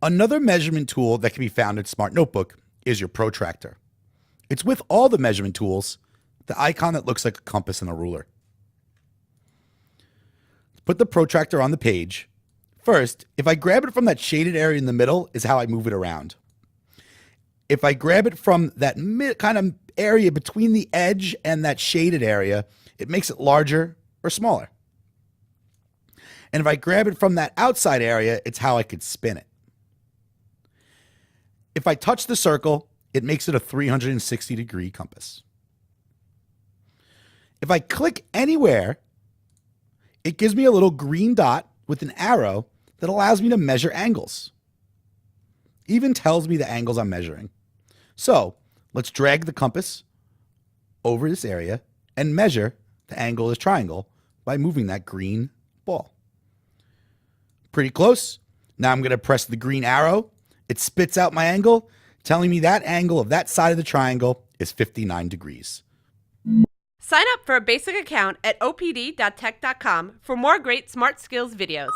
Another measurement tool that can be found in Smart Notebook is your Protractor. It's with all the measurement tools, the icon that looks like a compass and a ruler. Put the Protractor on the page. First, if I grab it from that shaded area in the middle is how I move it around. If I grab it from that kind of area between the edge and that shaded area, it makes it larger or smaller. And if I grab it from that outside area, it's how I could spin it. If I touch the circle, it makes it a 360-degree compass. If I click anywhere, it gives me a little green dot with an arrow that allows me to measure angles. Even tells me the angles I'm measuring. So let's drag the compass over this area and measure the angle of this triangle by moving that green ball. Pretty close. Now I'm going to press the green arrow. It spits out my angle, telling me that angle of that side of the triangle is 59 degrees. Sign up for a basic account at opd.tech.com for more great smart skills videos.